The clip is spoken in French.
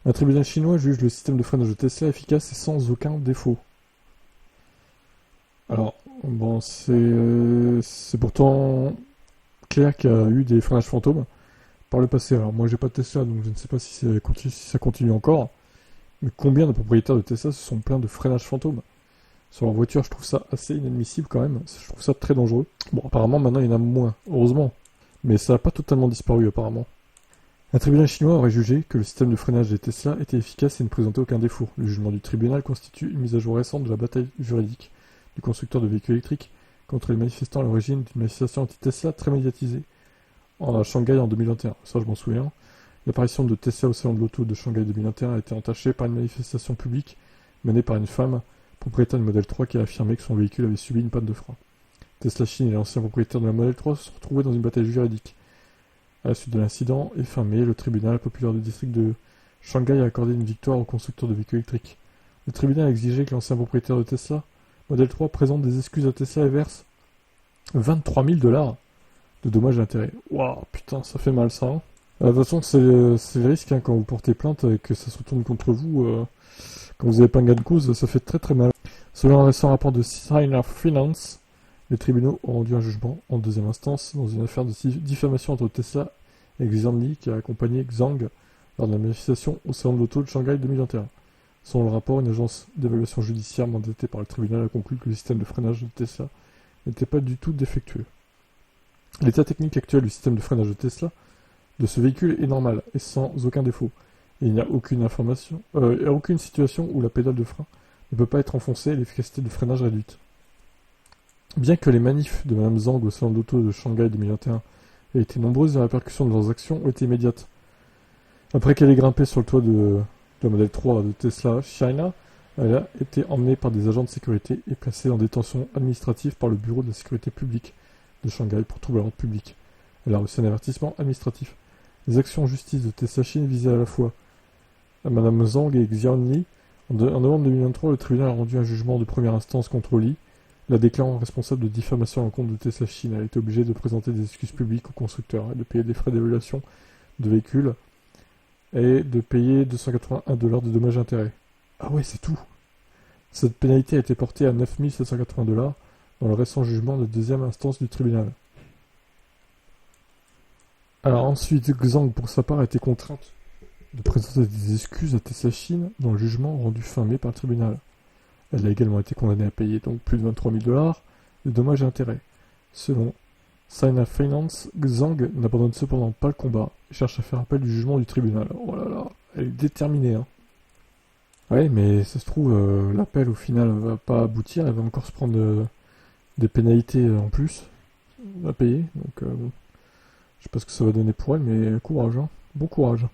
Un tribunal chinois juge le système de freinage de Tesla efficace et sans aucun défaut. Alors, bon, c'est pourtant clair qu'il y a eu des freinages fantômes par le passé. Alors, moi, j'ai pas de Tesla, donc je ne sais pas si ça continue encore. Mais combien de propriétaires de Tesla se sont plaints de freinage fantôme sur leur voiture? Je trouve ça assez inadmissible quand même. Je trouve ça très dangereux. Bon, apparemment, maintenant, il y en a moins, heureusement. Mais ça n'a pas totalement disparu, apparemment. Un tribunal chinois aurait jugé que le système de freinage des Tesla était efficace et ne présentait aucun défaut. Le jugement du tribunal constitue une mise à jour récente de la bataille juridique du constructeur de véhicules électriques contre les manifestants à l'origine d'une manifestation anti-Tesla très médiatisée à Shanghai en 2021. Ça, je m'en souviens. L'apparition de Tesla au salon de l'auto de Shanghai 2021 a été entachée par une manifestation publique menée par une femme, propriétaire du Model 3, qui a affirmé que son véhicule avait subi une panne de frein. Tesla Chine et l'ancien propriétaire de la Model 3 se sont retrouvés dans une bataille juridique. À la suite de l'incident, et fin mai, le tribunal populaire du district de Shanghai a accordé une victoire au constructeur de véhicules électriques. Le tribunal a exigé que l'ancien propriétaire de Tesla, Model 3, présente des excuses à Tesla et verse 23 000 $ de dommages et intérêts. Waouh, putain, ça fait mal ça. Hein. De toute façon, c'est le risque hein, quand vous portez plainte et que ça se retourne contre vous. Quand vous n'avez pas un gain de cause, ça fait très très mal. Selon un récent rapport de Sina Finance, les tribunaux ont rendu un jugement en deuxième instance dans une affaire de diffamation entre Tesla et Xiaomi qui a accompagné Zhang lors de la manifestation au salon de l'auto de Shanghai 2021. Selon le rapport, une agence d'évaluation judiciaire mandatée par le tribunal a conclu que le système de freinage de Tesla n'était pas du tout défectueux. L'état technique actuel du système de freinage de Tesla de ce véhicule est normal et sans aucun défaut. Et il n'y a aucune situation où la pédale de frein ne peut pas être enfoncée et l'efficacité de freinage réduite. Bien que les manifs de Mme Zhang au salon d'auto de Shanghai 2021 aient été nombreuses, les répercussions de leurs actions ont été immédiates. Après qu'elle ait grimpé sur le toit de la Model 3 de Tesla China, elle a été emmenée par des agents de sécurité et placée en détention administrative par le bureau de la sécurité publique de Shanghai pour trouble à l'ordre public. Elle a reçu un avertissement administratif. Les actions en justice de Tesla Chine visaient à la fois à Mme Zhang et Xiaomi. En novembre 2023, le tribunal a rendu un jugement de première instance contre Li, la déclarant responsable de diffamation à l'encontre de Tesla Chine. Elle a été obligée de présenter des excuses publiques au constructeur et de payer des frais d'évaluation de véhicules et de payer 281 $ de dommages et intérêts. Ah ouais, c'est tout. Cette pénalité a été portée à 9 780 $ dans le récent jugement de deuxième instance du tribunal. Alors ensuite, Zhang, pour sa part, a été contrainte de présenter des excuses à Tesla Chine dans le jugement rendu fin mai par le tribunal. Elle a également été condamnée à payer donc plus de 23 000 $ de dommages et intérêts. Selon Sina Finance, Zhang n'abandonne cependant pas le combat et cherche à faire appel du jugement du tribunal. Oh là là, elle est déterminée. Hein. Ouais, mais ça se trouve, l'appel au final va pas aboutir, elle va encore se prendre des pénalités en plus à payer. Donc, bon, je sais pas ce que ça va donner pour elle, mais courage, hein. Bon courage.